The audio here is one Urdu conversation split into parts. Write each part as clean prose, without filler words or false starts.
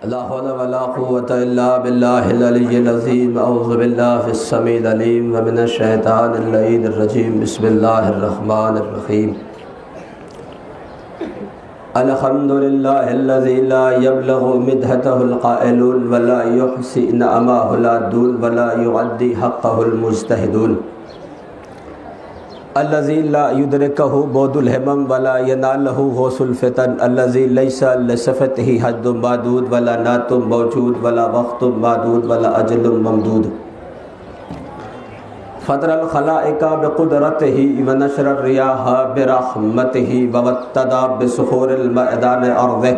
لا حول ولا قوة إلا بالله العلي العظيم. أعوذ بالله السميع العليم ومن الشيطان اللعين الرجيم. بسم الله الرحمن الرحيم. الحمد لله الذي لا يبلغ مدحته القائلون ولا يحصي نعمه العادون ولا يعدي حقه المجتهدون. الذي لا يدركه بعد الهمم ولا يناله غوث الفتن. الذي ليس لصفته حد معدود ولا نعت موجود ولا وقت معدود ولا أجل ممدود. فطر الخلائق بقدرته ونشر الرياح برحمته وابتدى بسخور الميدان أرضه.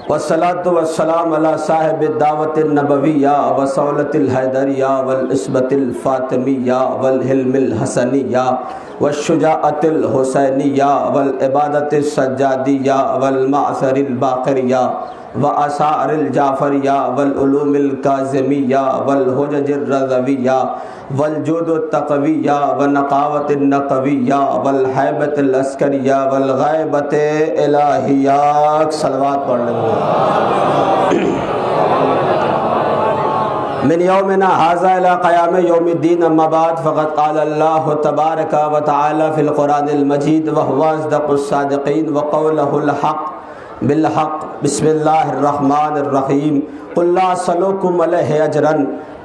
والصلاة والسلام على صاحب الدعوة النبوية وصولة الحیدریہ والعصمة الفاطمیہ والحلم الحسنیہ والشجاعة الحسینیہ والعبادة السجادیہ والمعصر الباقریہ وآثار الجعفریہ والعلوم الکاظمیہ والحجج الرضویہ والجود التقویہ والنقاوة النقویہ والحیبة العسکریہ والغیبة الہیہ. صلوات پڑھ لیں. من یومنا ھذا الی قیام یوم الدین. اما بعد فقد قال اللہ تبارک و تعالی فی القرآن المجید وهو اصدق الصادقین وقولہ الحق بالحق. بسم اللہ الرحمن الرحیم. قل لا اسألکم علیہ اجرا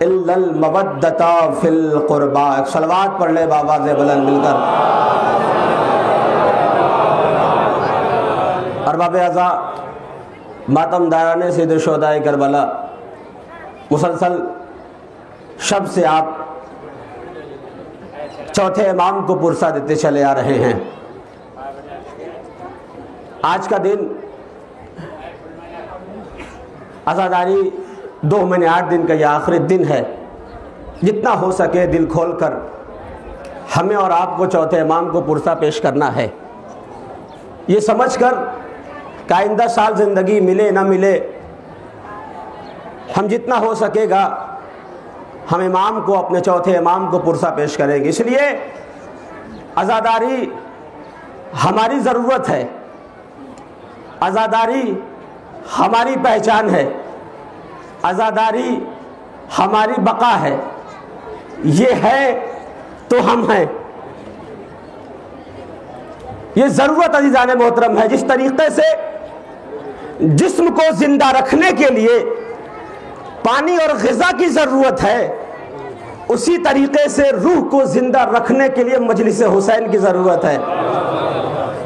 الا المودۃ فی القربى. صلوات پڑھ لے بابا سے بلند مل کر. ارباب اعضاء، ماتم داران سید شہداء کربلا، مسلسل شب سے آپ چوتھے امام کو پرسہ دیتے چلے آ رہے ہیں. آج کا دن عزاداری 2 مہینے 8 دن کا یہ آخری دن ہے. جتنا ہو سکے دل کھول کر ہمیں اور آپ کو چوتھے امام کو پرسہ پیش کرنا ہے، یہ سمجھ کر کہ آئندہ سال زندگی ملے نہ ملے، ہم جتنا ہو سکے گا ہم امام کو، اپنے چوتھے امام کو پرسہ پیش کریں گے. اس لیے عزاداری ہماری ضرورت ہے، عزاداری ہماری پہچان ہے، عزاداری ہماری بقا ہے. یہ ہے تو ہم ہیں. یہ ضرورت عزیزان محترم ہے. جس طریقے سے جسم کو زندہ رکھنے کے لیے پانی اور غذا کی ضرورت ہے، اسی طریقے سے روح کو زندہ رکھنے کے لیے مجلس حسین کی ضرورت ہے.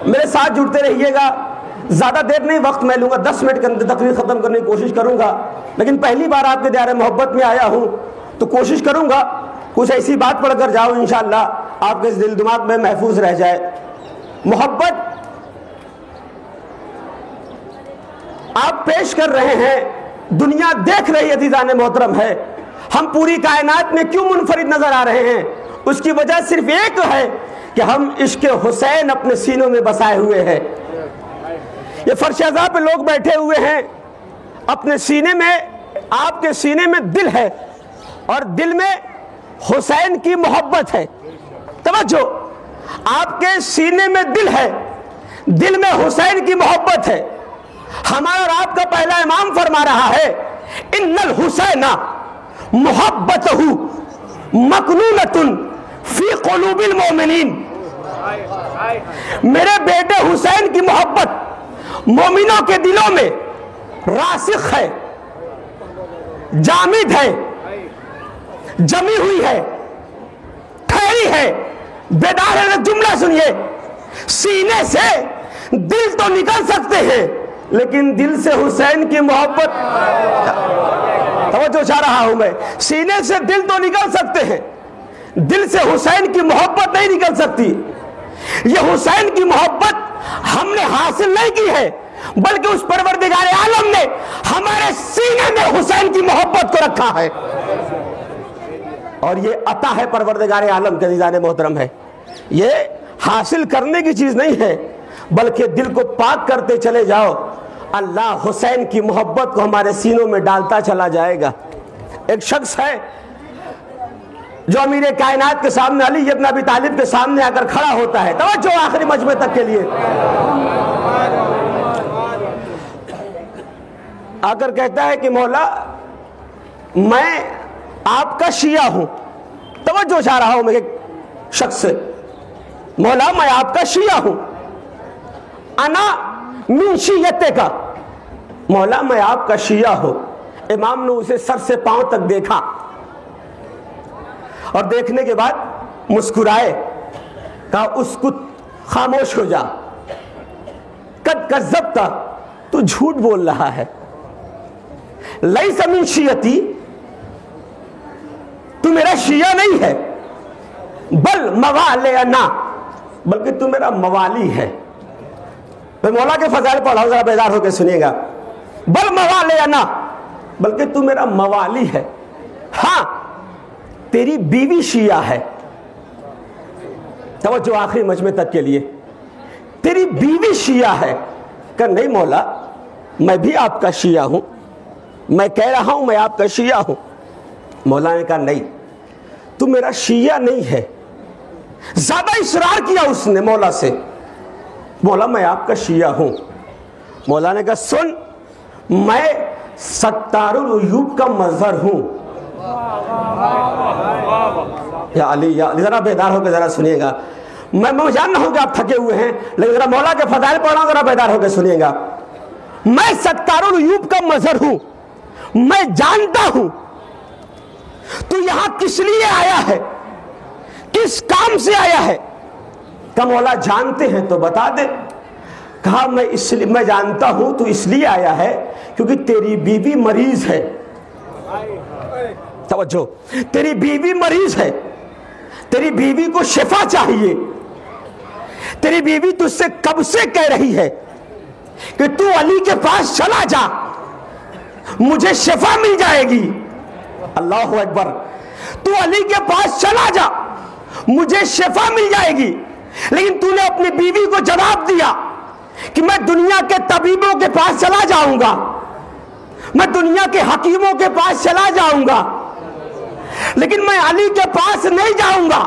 میرے ساتھ جڑتے رہیے گا. زیادہ دیر نہیں وقت میں لوں گا، 10 منٹ کے اندر تقریر ختم کرنے کی کوشش کروں گا. لیکن پہلی بار آپ کے دیار محبت میں آیا ہوں تو کوشش کروں گا کچھ ایسی بات پڑھ کر جاؤں انشاءاللہ آپ کے دل دماغ میں محفوظ رہ جائے. محبت آپ پیش کر رہے ہیں، دنیا دیکھ رہی عزیزان محترم ہے. ہم پوری کائنات میں کیوں منفرد نظر آ رہے ہیں؟ اس کی وجہ صرف ایک ہے کہ ہم عشق حسین اپنے سینوں میں بسائے ہوئے ہیں. یہ فرش عزا پہ لوگ بیٹھے ہوئے ہیں، اپنے سینے میں، آپ کے سینے میں دل ہے اور دل میں حسین کی محبت ہے. توجہ، آپ کے سینے میں دل ہے، دل میں حسین کی محبت ہے. ہمارا اور آپ کا پہلا امام فرما رہا ہے ان الحسین محبتہ مکنونۃ فی قلوب المؤمنین. میرے بیٹے حسین کی محبت مومنوں کے دلوں میں راسخ ہے، جامد ہے، جمی ہوئی ہے، ٹھہری ہے. بیدار ہے. جملہ سنیے، سینے سے دل تو نکل سکتے ہیں لیکن دل سے حسین کی محبت، توجہ چاہ رہا ہوں میں، سینے سے دل تو نکل سکتے ہیں، دل سے حسین کی محبت نہیں نکل سکتی. یہ حسین کی محبت ہم نے حاصل نہیں کی ہے بلکہ اس پروردگار عالم نے ہمارے سینے میں حسین کی محبت کو رکھا ہے. اور یہ عطا ہے پروردگار عالم کے عزیزان محترم ہے. یہ حاصل کرنے کی چیز نہیں ہے بلکہ دل کو پاک کرتے چلے جاؤ، اللہ حسین کی محبت کو ہمارے سینوں میں ڈالتا چلا جائے گا. ایک شخص ہے جو امیر کائنات کے سامنے، علی ابن ابی طالب کے سامنے آ کر کھڑا ہوتا ہے. توجہ آخری مجمع تک کے لیے. آ کر کہتا ہے کہ مولا میں آپ کا شیعہ ہوں. توجہ چاہ رہا ہوں میں ایک شخص سے, مولا میں آپ کا شیعہ ہوں, انا من شیعتے کا, مولا میں آپ کا شیعہ ہوں. امام نے اسے سر سے پاؤں تک دیکھا اور دیکھنے کے بعد مسکرائے, کہا اس کو خاموش ہو جا, قد کذبت, تو جھوٹ بول رہا ہے. لیس من شیعتی, تو میرا شیعہ نہیں ہے, بل موالینا, بلکہ تو میرا موالی ہے. میں مولا کے فضائل پڑھا ہوں, ذرا بیدار ہو کے سنیے گا. بل موالینا, بلکہ تو میرا موالی ہے. ہاں تیری بیوی شیعہ ہے. توجہ آخری مجمع تک کے لیے, تیری بیوی شیعہ ہے. کہ نہیں مولا میں بھی آپ کا شیعہ ہوں, میں کہہ رہا ہوں میں آپ کا شیعہ ہوں. مولا نے کہا نہیں, تو میرا شیعہ نہیں ہے. زیادہ اصرار کیا اس نے مولا سے, مولا میں آپ کا شیعہ ہوں. مولا نے کہا سن, میں ستار العیوب کا مظہر ہوں. یا علی ذرا بیدار ہو کے ذرا سنیے گا. میں جان رہا ہوں کہ آپ تھکے ہوئے ہیں, لیکن ذرا مولا کے فضائل پڑھ رہا ہوں, ذرا بیدار ہو کے سنیے گا. میں ستار العیوب کا مظہر ہوں, میں جانتا ہوں تو یہاں کس لیے آیا ہے, کس کام سے آیا ہے. کہ مولا جانتے ہیں تو بتا دے. کہا میں جانتا ہوں تو اس لیے آیا ہے کیونکہ تیری بیوی مریض ہے. توجہ, تیری بیوی مریض ہے, تیری بیوی کو شفا چاہیے. تیری بیوی تجھ سے کب سے کہہ رہی ہے کہ تو علی کے پاس چلا جا, مجھے شفا مل جائے گی. اللہ اکبر, تو علی کے پاس چلا جا, مجھے شفا مل جائے گی. لیکن تو نے اپنی بیوی کو جواب دیا کہ میں دنیا کے طبیبوں کے پاس چلا جاؤں گا, میں دنیا کے حکیموں کے پاس چلا جاؤں گا, لیکن میں علی کے پاس نہیں جاؤں گا.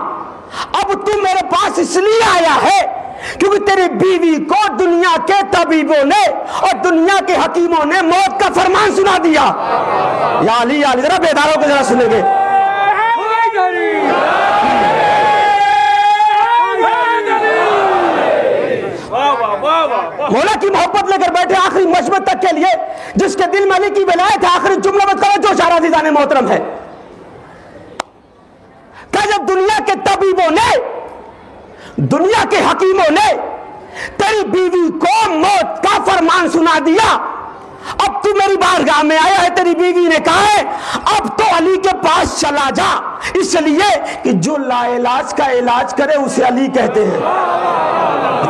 اب تو میرے پاس اس لیے آیا ہے کیونکہ تیری بیوی کو دنیا کے طبیبوں نے اور دنیا کے حکیموں نے موت کا فرمان سنا دیا. یا علی ذرا بیداروں کو ذرا سنیں گے. مولا کی محبت لے کر بیٹھے آخری مجمع تک کے لیے, جس کے دل میں علی کی ولایت ہے. آخری جملہ مت کرو جو شارع عزیزان محترم ہے, کہ جب دنیا کے طبیبوں نے, دنیا کے حکیموں نے تیری بیوی کو موت کا فرمان سنا دیا, اب تو میری بارگاہ میں آیا ہے. تیری بیوی نے کہا ہے اب تو علی کے پاس چلا جا, اس لیے کہ جو لا علاج کا علاج کرے اسے علی کہتے ہیں.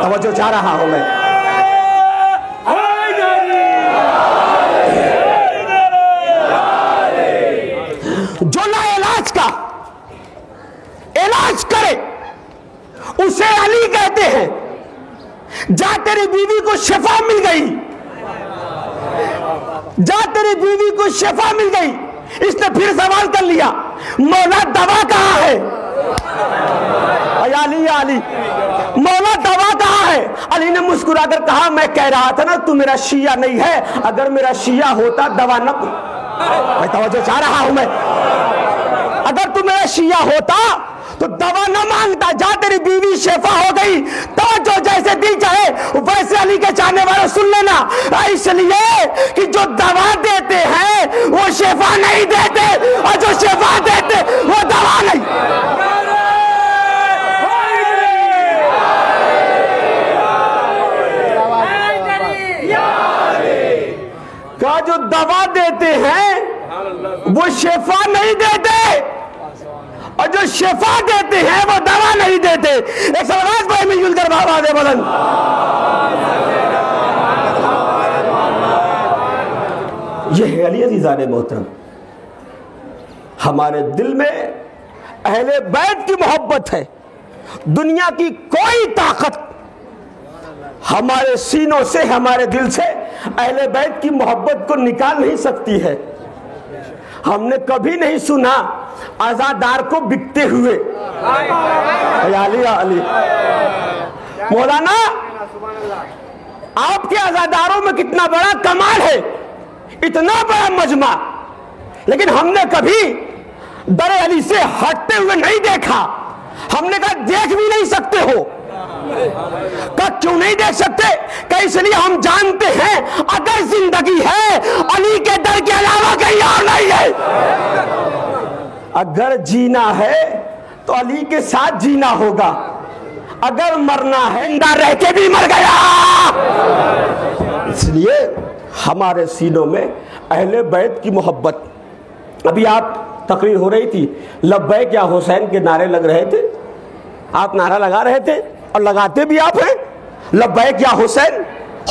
توجہ چاہ رہا ہوں میں. جو لا علاج کا علاج کرے اسے علی کہتے ہیں. جا تیری بیوی کو شفا مل گئی, جا تیری بیوی کو شفا مل گئی. اس نے پھر سوال کر لیا مولا دوا کہاں ہے. علی مولا دوا کہاں ہے. علی نے مسکرا کر کہا میں کہہ رہا تھا نا تو میرا شیعہ نہیں ہے, اگر میرا شیعہ ہوتا دوا نہ, میں توجہ چاہ رہا ہوں میں, اگر تو میرا شیعہ ہوتا تو دوا نہ مانگتا. جا تیری بیوی شفا ہو گئی. توجہ, جیسے دل چاہے ویسے علی کے چاہنے والوں سن لینا, اس لیے کہ جو دوا دیتے ہیں وہ شفا نہیں دیتے, اور جو شفا دیتے وہ دوا نہیں. کہا جو دوا دیتے ہیں وہ شفا نہیں دیتے, اور جو شفا دیتے ہیں وہ دوا نہیں دیتے. ایک سوالات بھائی مل جل کر بابا دے بلند. یہ ہے علی عزیزان محترم. ہمارے دل میں اہل بیت کی محبت ہے. دنیا کی کوئی طاقت ہمارے سینوں سے, ہمارے دل سے اہل بیت کی محبت کو نکال نہیں سکتی ہے. ہم نے کبھی نہیں سنا عزادار کو بکتے ہوئے. علی مولانا آپ کے عزاداروں میں کتنا بڑا کمال ہے, اتنا بڑا مجمع، لیکن ہم نے کبھی در علی سے ہٹتے ہوئے نہیں دیکھا. ہم نے کہا دیکھ بھی نہیں سکتے ہو. کہا کیوں نہیں دیکھ سکتے؟ کہ اس لیے ہم جانتے ہیں اگر زندگی ہے علی کے در کے علاوہ کہیں اور نہیں ہے. اگر جینا ہے تو علی کے ساتھ جینا ہوگا، اگر مرنا ہے زندہ رہ کے بھی مر گیا. اس لیے ہمارے سینوں میں اہل بیت کی محبت. ابھی آپ تقریر ہو رہی تھی، لبیک یا حسین کے نعرے لگ رہے تھے. آپ نعرہ لگا رہے تھے اور لگاتے بھی آپ ہیں، لبیک یا حسین،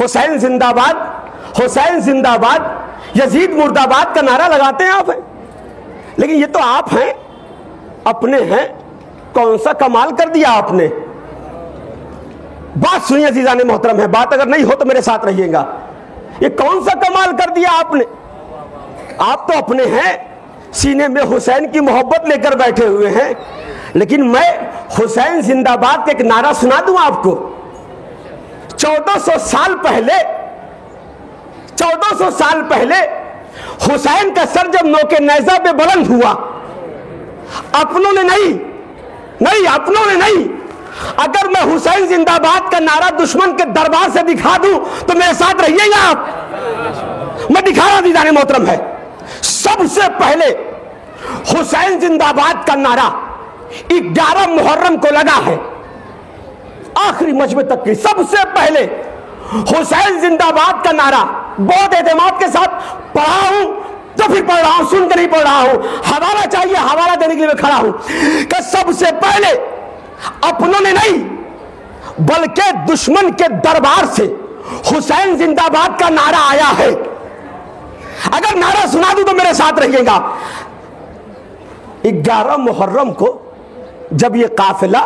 حسین زندہ باد، حسین زندہ باد، یزید مرد آباد کا نعرہ لگاتے ہیں آپ ہیں. لیکن یہ تو آپ ہیں، اپنے ہیں. کون سا کمال کر دیا آپ نے؟ بات سنیے عزیزان محترم ہے، بات اگر نہیں ہو تو میرے ساتھ رہیے گا. یہ کون سا کمال کر دیا آپ نے؟ آپ تو اپنے ہیں، سینے میں حسین کی محبت لے کر بیٹھے ہوئے ہیں. لیکن میں حسین زندہ باد کا ایک نعرہ سنا دوں آپ کو. 1400 سال پہلے 1400 سال پہلے حسین کا سر جب نوکے نیزہ پہ بلند ہوا، اپنوں نے نہیں اپنوں نے نہیں، اگر میں حسین زندہ باد کا نعرہ دشمن کے دربار سے دکھا دوں تو میرے ساتھ رہیے گا آپ. میں دکھا رہا دیدان محترم ہے. سب سے پہلے حسین زندہ باد کا نعرہ 11 محرم کو لگا ہے، آخری مجمع تک کی. سب سے پہلے حسین زندہ باد کا نعرہ بہت اعتماد کے ساتھ پڑھا ہوں تو پھر پڑھ رہا ہوں، سن کے نہیں پڑھ رہا ہوں. حوالہ چاہیے، حوالہ دینے کے لیے میں کھڑا ہوں کہ سب سے پہلے اپنوں نے نہیں بلکہ دشمن کے دربار سے حسین زندہ باد کا نعرہ آیا ہے. اگر نعرہ سنا دوں تو میرے ساتھ رہیے گا. 11 محرم کو جب یہ قافلہ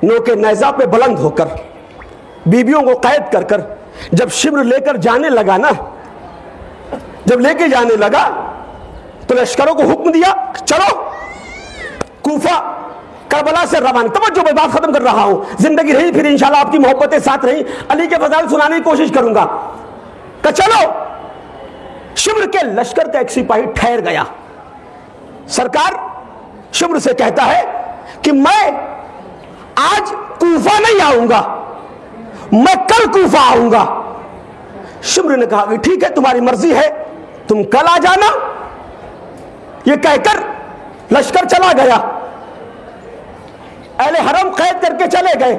نوکے نیزہ پہ بلند ہو کر بیویوں کو قید کر کر جب شمر لے کر جانے لگا نا، جب لے کے جانے لگا تو لشکروں کو حکم دیا چلو کوفہ، کربلا سے روانہ. توجہ میں بات ختم کر رہا ہوں، زندگی رہی پھر انشاءاللہ آپ کی محبتیں ساتھ رہی، علی کے فضائل سنانے کی کوشش کروں گا. کہ چلو، شمر کے لشکر کا ایک سپاہی ٹھہر گیا. سرکار شمر سے کہتا ہے کہ میں آج کوفہ نہیں آؤں گا، میں کل کوفہ آؤں گا. شمر نے کہا کہ ٹھیک ہے تمہاری مرضی ہے، تم کل آ جانا. یہ کہہ کر لشکر چلا گیا. اہل حرم قید کر کے چلے گئے.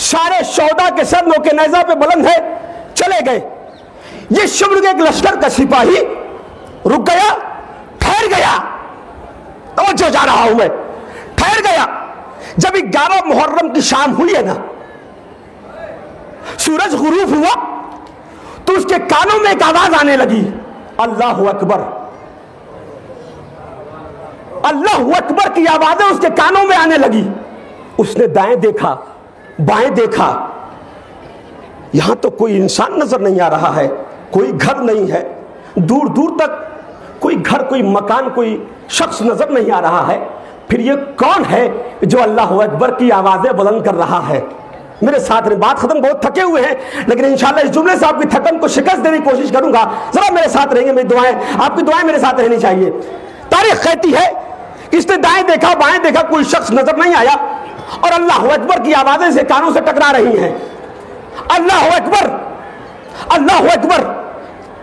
سارے شہداء کے سر نوکے نیزہ پہ بلند ہے، چلے گئے. یہ شمر کے ایک لشکر کا سپاہی رک گیا، ٹھہر گیا. توجہ جا رہا ہوں میں، ٹھہر گیا. جب 11 محرم کی شام ہوئی ہے نا، سورج غروب ہوا تو اس کے کانوں میں ایک آواز آنے لگی، اللہ اکبر. اللہ اکبر کی آوازیں اس کے کانوں میں آنے لگی. اس نے دائیں دیکھا، بائیں دیکھا، یہاں تو کوئی انسان نظر نہیں آ رہا ہے، کوئی گھر نہیں ہے، دور دور تک کوئی گھر، کوئی مکان، کوئی شخص نظر نہیں آ رہا ہے. پھر یہ کون ہے جو اللہ اکبر کی آوازیں بلند کر رہا ہے؟ میرے ساتھ بات ختم، بہت تھکے ہوئے ہیں لیکن انشاءاللہ اس جملے سے آپ کی تھکن کو شکست دینے کی کوشش کروں گا. ذرا میرے ساتھ رہیں گے، میری دعائیں، آپ کی دعائیں میرے ساتھ رہنی چاہیے. تاریخ کہتی ہے اس نے دائیں دیکھا، بائیں دیکھا، کوئی شخص نظر نہیں آیا اور اللہ اکبر کی آوازیں سے کانوں سے ٹکرا رہی ہیں. اللہ اکبر، اللہ اکبر.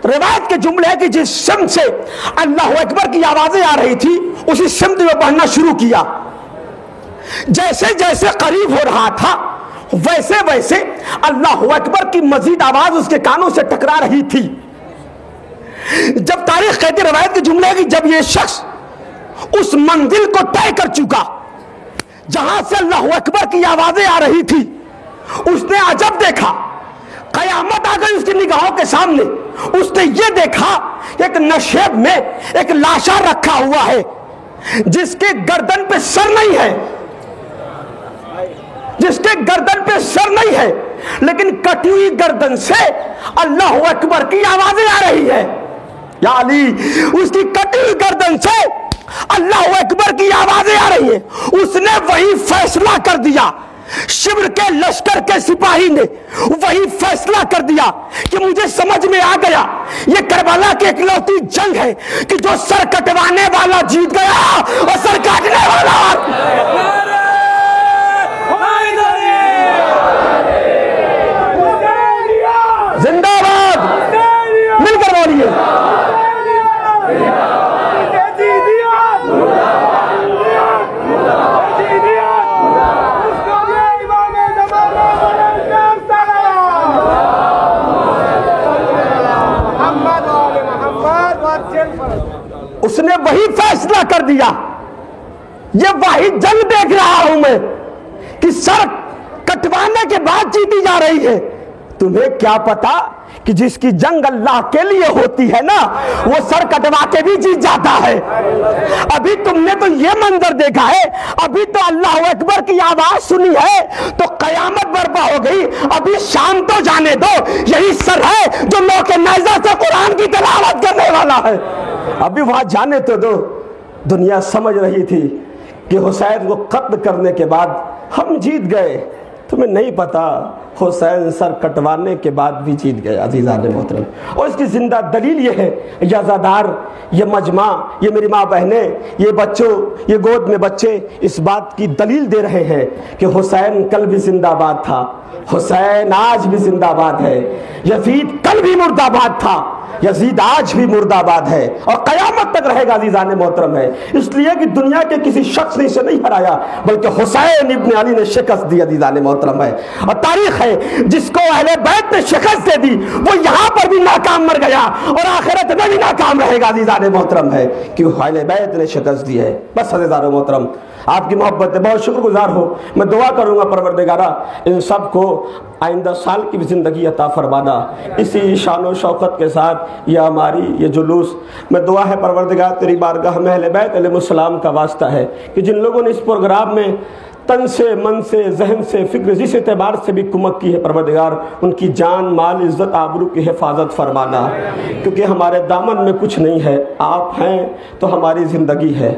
روایت کے جملے ہے کہ جس سمت سے اللہ اکبر کی آوازیں آ رہی تھی اسی سمت میں بڑھنا شروع کیا. جیسے جیسے قریب ہو رہا تھا ویسے ویسے اللہ اکبر کی مزید آواز اس کے کانوں سے ٹکرا رہی تھی. جب تاریخ کہتی، روایت کے جملے ہے کہ جب یہ شخص اس منزل کو طے کر چکا جہاں سے اللہ اکبر کی آوازیں آ رہی تھی، اس نے عجب دیکھا، قیامت آ گئی اس کی نگاہوں کے سامنے. اس نے یہ دیکھا ایک نشیب میں ایک لاشا رکھا ہوا ہے جس کے گردن پہ سر نہیں ہے، جس کے گردن پہ سر نہیں ہے لیکن کٹی ہوئی گردن سے اللہ اکبر کی آوازیں آ رہی ہے. یا علی، اس کی کٹی ہوئی گردن سے اللہ اکبر کی آوازیں آ رہی ہیں. اس نے وہی فیصلہ کر دیا، شمر کے لشکر کے سپاہی نے وہی فیصلہ کر دیا کہ مجھے سمجھ میں آ گیا یہ کربلا کربلا کی اکلوتی جنگ ہے کہ جو سر کٹوانے والا جیت گیا اور سر کاٹنے والا زندہ باد، مل کر بولیے۔ اس نے وہی فیصلہ کر دیا، یہ وہی جنگ دیکھ رہا ہوں میں کہ سر کٹوانے کے بعد جیتی جا رہی ہے۔ تمہیں کیا پتا کہ جس کی جنگ اللہ کے لیے ہوتی ہے نا وہ سر کٹوا کے بھی جیت جاتا ہے۔ ابھی تم نے تو یہ منظر دیکھا ہے، ابھی تو اللہ اکبر کی آواز سنی ہے تو قیامت برپا ہو گئی، ابھی شام تو جانے دو، یہی سر ہے جو نوک نیزہ سے قرآن کی تلاوت کرنے والا ہے۔ ابھی وہاں جانے تو دو۔ دنیا سمجھ رہی تھی کہ حسین کو قتل کرنے کے بعد ہم جیت گئے، تمہیں نہیں پتا حسین سر کٹوانے کے بعد بھی جیت گئے عزیزان محترم۔ اور اس کی زندہ دلیل یہ ہے، یہ عزادار، یہ مجمع، یہ میری ماں بہنیں، یہ بچوں، یہ گود میں بچے اس بات کی دلیل دے رہے ہیں کہ حسین کل بھی زندہ باد تھا، حسین آج بھی زندہ باد ہے، یزید کل بھی مردہ آباد تھا، یزید آج بھی مردہ آباد ہے اور قیامت تک رہے گا عزیزان محترم ہے۔ اس لیے کہ دنیا کے کسی شخص نے اسے نہیں ہرایا بلکہ حسین ابن علی نے شکست دی عزیزان محترم ہے۔ اور تاریخ ہے جس کو اہل بیت نے شکست دے دی وہ یہاں پر بھی ناکام مر گیا اور آخرت میں بھی ناکام رہے گا عزیزان محترم ہے، کیوں اہل بیت نے شکست دی ہے۔ بس عزیزان محترم آپ کی محبت ہے، بہت شکر گزار ہوں، میں دعا کروں گا پروردگارہ ان سب کو آئندہ سال کی بھی زندگی عطا فرمانا، اسی شان و شوقت کے ساتھ یہ ہماری یہ جلوس، میں دعا ہے پروردگار تیری بارگاہ میں اہل بیت علیہ السلام کا واسطہ ہے کہ جن لوگوں نے اس پروگرام میں تن سے، من سے، ذہن سے، فکر جس اعتبار سے بھی کمک کی ہے پروردگار ان کی جان، مال، عزت، آبرو کی حفاظت فرمانا، کیونکہ ہمارے دامن میں کچھ نہیں ہے، آپ ہیں تو ہماری زندگی ہے۔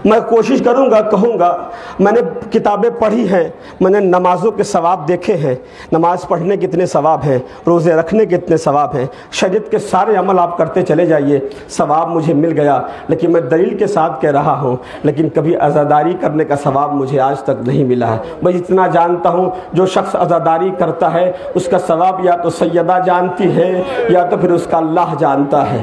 میں کوشش کروں گا، کہوں گا، میں نے کتابیں پڑھی ہیں، میں نے نمازوں کے ثواب دیکھے ہیں، نماز پڑھنے کے اتنے ثواب ہیں، روزے رکھنے کے اتنے ثواب ہیں، شریعت کے سارے عمل آپ کرتے چلے جائیے، ثواب مجھے مل گیا، لیکن میں دلیل کے ساتھ کہہ رہا ہوں، لیکن کبھی عزاداری کرنے کا ثواب مجھے آج تک نہیں ملا ہے۔ میں اتنا جانتا ہوں جو شخص عزاداری کرتا ہے اس کا ثواب یا تو سیدہ جانتی ہے یا تو پھر اس کا اللہ جانتا ہے۔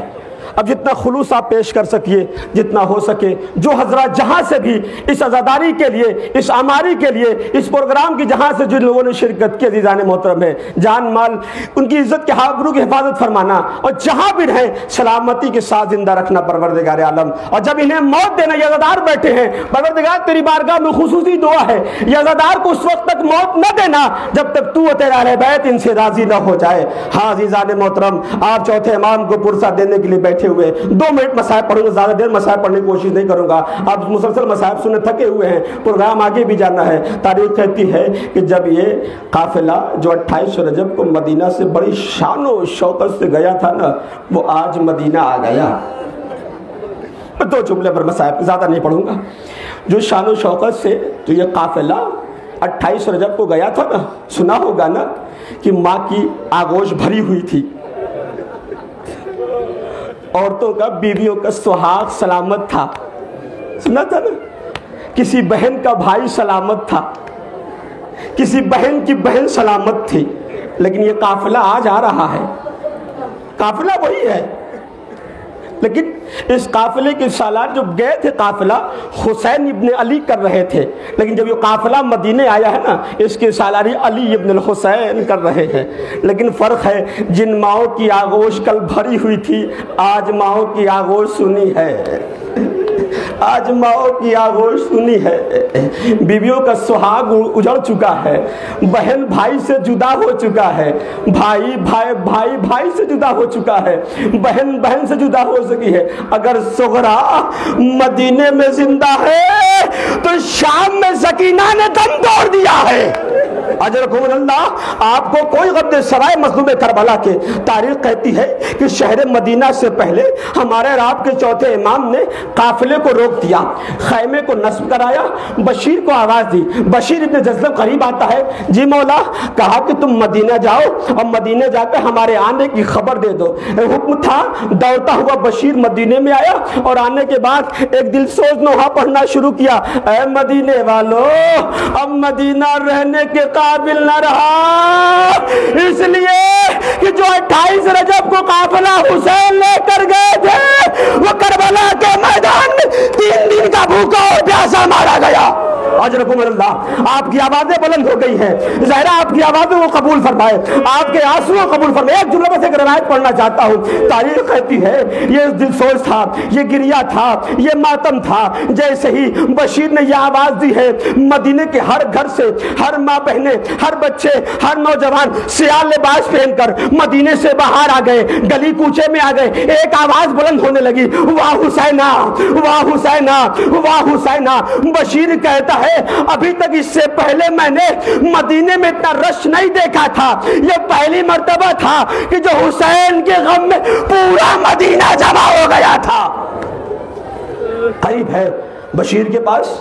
اب جتنا خلوص آپ پیش کر سکیے، جتنا ہو سکے، جو حضرات جہاں سے بھی اس عزاداری کے لیے، اس عماری کے لیے، اس پروگرام کی جہاں سے جن لوگوں نے شرکت کی عزیزان محترم ہے، جان مال ان کی عزت کے آبرو کی حفاظت فرمانا اور جہاں بھی رہیں سلامتی کے ساتھ زندہ رکھنا پروردگار عالم۔ اور جب انہیں موت دینا، یہ عزادار بیٹھے ہیں، پروردگار تیری بارگاہ میں خصوصی دعا ہے یہ عزادار کو اس وقت تک موت نہ دینا جب تک تو تیرا اہل بیت ان سے راضی نہ ہو جائے۔ ہاں عزیزان محترم، آپ چوتھے امام کو پرسہ دینے کے لیے بیٹھے ہوئے 2 منٹ مسائب پڑھوں گا، زیادہ دیر مسائب پڑھنے کی کوشش نہیں کروں گا، آپ مسلسل مسائب سننے تھکے ہوئے ہیں، پروگرام آگے بھی جانا ہے۔ تاریخ کہتی ہے کہ جب یہ قافلہ جو 28 رجب کو مدینہ سے بڑی شان و شوکت سے گیا تھا نا وہ آج مدینہ آ گیا۔ میں 2 جملے پر مسائب زیادہ نہیں پڑھوں گا۔ جو شان و شوکت سے جو یہ قافلہ 28 رجب کو گیا تھا نا، سنا ہوگا نا کہ ماں کی آغوش بھری ہوئی تھی، عورتوں کا، بیویوں کا سہاگ سلامت تھا، سنا تھا نا، کسی بہن کا بھائی سلامت تھا، کسی بہن کی بہن سلامت تھی، لیکن یہ قافلہ آج آ رہا ہے، قافلہ وہی ہے، لیکن اس قافلے کے سالار جو گئے تھے قافلہ حسین ابن علی کر رہے تھے، لیکن جب یہ قافلہ مدینے آیا ہے نا اس کی سالاری علی ابن الحسین کر رہے ہیں۔ لیکن فرق ہے، جن ماؤں کی آغوش کل بھری ہوئی تھی آج ماؤں کی آغوش سنی ہے، آج ماؤں کی آغوش سنی ہے، بیویوں کا سہاگ اجڑ چکا ہے، بہن بھائی سے جدا ہو چکا ہے، بھائی سے جدا ہو چکا ہے، بہن سے جدا ہو سکی ہے۔ اگر صغرا مدینے میں زندہ ہے تو شام میں سکینہ نے دم توڑ دیا ہے۔ اجرکم اللہ، آپ کو کوئی غم سوائے مظلوم کربلا کے۔ تاریخ کہتی ہے کہ شہر مدینہ سے پہلے ہمارے آپ کے چوتھے امام نے قافلے کو روک دیا، خیمے کو نصب کرایا، بشیر کو آواز دی۔ بشیر ابن جزلم قریب آتا ہے، جی مولا، کہا کہ تم مدینہ جاؤ اور مدینہ جا کے ہمارے آنے کی خبر دے دو۔ حکم تھا، دوڑتا ہوا بشیر مدینے میں آیا اور آنے کے بعد ایک دل سوز نوحہ پڑھنا شروع کیا، اے مدینے والو، اب مدینہ رہنے کے قابل نہ رہا، اس لیے کہ جو 28 رجب کو قافلہ حسین لے کر گئے تھے وہ کربلا کے میدان میں 3 دن کا بھوکا اور پیاسا مارا گیا۔ اجرکم اللہ، آپ کی آوازیں بلند ہو گئی ہیں، ظاہرہ آپ کی آوازیں وہ قبول فرمائے، آپ کے آنسو قبول فرمائے۔ ایک جملہ بس ایک روایت پڑھنا چاہتا ہوں۔ تاریخ کہتی ہے یہ دل سوز تھا، یہ گریہ تھا، یہ ماتم تھا، جیسے ہی بشیر نے یہ آواز دی ہے، مدینے کے ہر گھر سے ہر ماں بہنیں، ہر بچے، ہر نوجوان سیاہ لباس پہن کر مدینے سے باہر آ گئے، گلی کوچے میں آ گئے۔ ایک آواز بلند ہونے لگی، واہ حسینہ، واہ حسینہ، واہ حسینہ۔ بشیر کہتا ہے ابھی تک اس سے پہلے میں نے مدینے میں اتنا رش نہیں دیکھا تھا، یہ پہلی مرتبہ تھا کہ جو حسین کے غم میں پورا مدینہ جمع ہو گیا تھا۔ قریب ہے بشیر کے پاس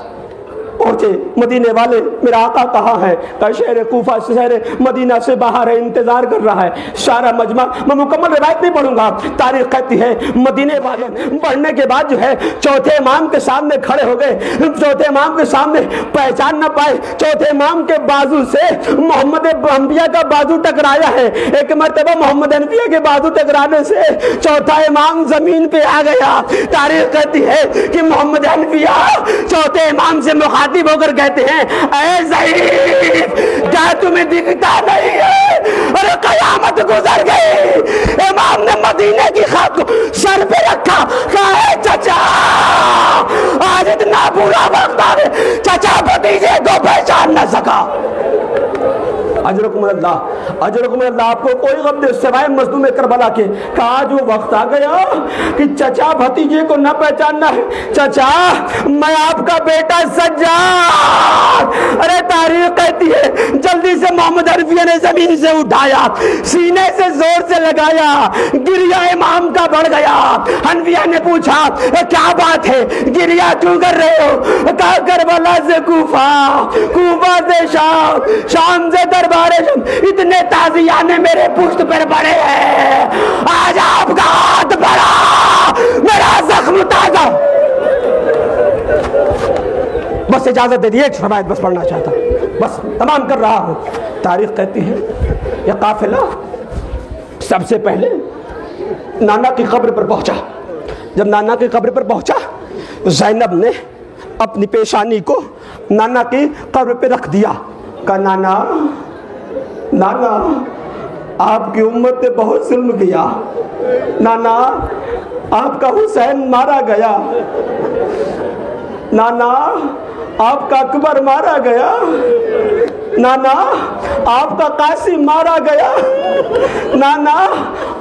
پہنچے، مدینے والے میرا آقا کہاں ہے؟ کہ شہر کوفہ سے شہر مدینہ سے باہر ہے، انتظار کر رہا ہے۔ سارا مجمع، میں مکمل روایت نہیں پڑھوں گا، تاریخ کہتی ہے مدینے والے بڑھنے کے بعد جو ہے چوتھے امام کے سامنے کھڑے ہو گئے۔ چوتھے امام کے سامنے پہچان نہ پائے، چوتھے امام کے بازو سے محمد انبیاء کا بازو ٹکرایا ہے۔ ایک مرتبہ محمد انبیاء کے بازو ٹکرانے سے چوتھا امام زمین پہ آ گیا۔ تاریخ کہتی ہے کہ محمد انبیاء چوتھے امام سے مخاطب ہو کر کہتے ہیں، اے ضعیف، کیا تمہیں دکھتا نہیں ہے؟ ارے قیامت گزر گئی۔ امام نے مدینے کی خاک کو سر پہ رکھا، کہا اے چچا، آج اتنا برا وقت آ گیا، چچا بھتیجے کو پہچان نہ سکا۔ اجرکم اللہ، اجرکم اللہ، آپ کو کوئی غم دے سوائے مظلوم کربلا کے۔ کہا جو وقت آ گیا کہ چچا بھتیجے کو نہ پہچاننا ہے۔ چچا، میں آپ کا بیٹا سجاد۔ ارے تاریخ کہتی ہے جلدی سے محمد عرفیہ نے زمین سے اٹھایا، سینے سے زور سے لگایا، گریہ امام کا بڑھ گیا۔ حنفیہ نے پوچھا کیا بات ہے، گریہ کیوں کر رہے ہو؟ کہا کربلا سے کوفہ، کوفہ سے شام، شام سے دربار، اتنے تازیانے میرے پشت پر پڑے ہیں، آج آپ کا ہاتھ بڑھا، میرا زخم تازہ۔ بس اجازت دے دی، ایک روایت بس پڑھنا چاہتا ہوں، بس تمام کر رہا ہوں۔ تاریخ کہتی ہے یہ قافلہ سب سے پہلے نانا کی قبر پر پہنچا۔ جب نانا کی قبر پر پہنچا، زینب نے اپنی پیشانی کو نانا کی قبر پہ رکھ دیا۔ کہا نانا، نانا، آپ کی امت نے بہت ظلم کیا، نانا آپ کا حسین مارا گیا، نانا آپ کا اکبر مارا گیا، نانا آپ کا قاسم مارا گیا، نانا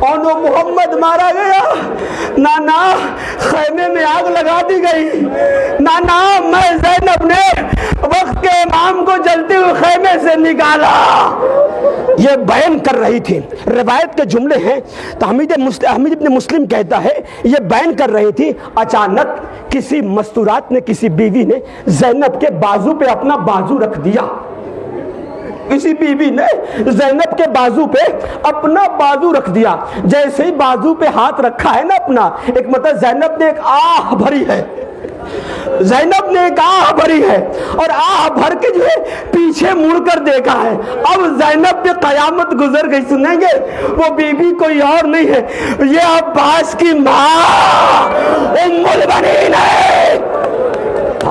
اونو محمد مارا گیا، نانا خیمے میں آگ لگا دی گئی، نانا میں زینب نے وقت کے امام کو جلتے ہوئے خیمے سے نکالا۔ یہ بیان کر رہی تھی، روایت کے جملے ہیں، تو حمید ابن مسلم کہتا ہے یہ بیان کر رہی تھی، اچانک کسی مستورات نے، کسی بیوی نے زینب کے بازو پہ اپنا بازو رکھ دیا۔ کسی بیوی نے زینب کے بازو پہ اپنا بازو رکھ دیا۔ جیسے ہی بازو پہ ہاتھ رکھا ہے نا اپنا، ایک مطلب زینب نے ایک آہ بھری ہے، زینب نے ایک آہ بھری ہے، اور آہ بھر کے جو ہے پیچھے مڑ کر دیکھا ہے۔ اب زینب پہ قیامت گزر گئی۔ سنیں گے وہ بیوی کوئی اور نہیں ہے، یہ عباس کی ماں ام البنین ہے۔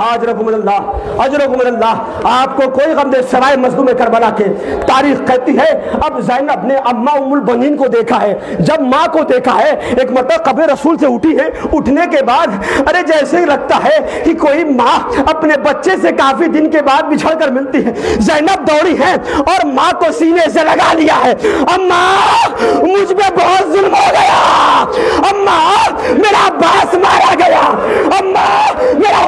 اجرکم اللہ، اجرکم اللہ، آپ کو کوئی غم دے سوائے مظلوم کربلا کے۔ تاریخ کہتی ہے اب زینب نے اماں ام البنین کو دیکھا ہے۔ جب ماں کو دیکھا ہے، ایک مرتبہ قبر رسول سے اٹھی ہے، اٹھنے کے بعد ارے جیسے ہی لگتا ہے کہ کوئی ماں اپنے بچے سے کافی دن کے بعد بچھڑ کر ملتی ہے، زینب دوڑی ہے اور ماں کو سینے سے لگا لیا ہے۔ اماں مجھ پہ بہت ظلم ہو گیا، اماں میرا عباس مارا گیا، اماں میرا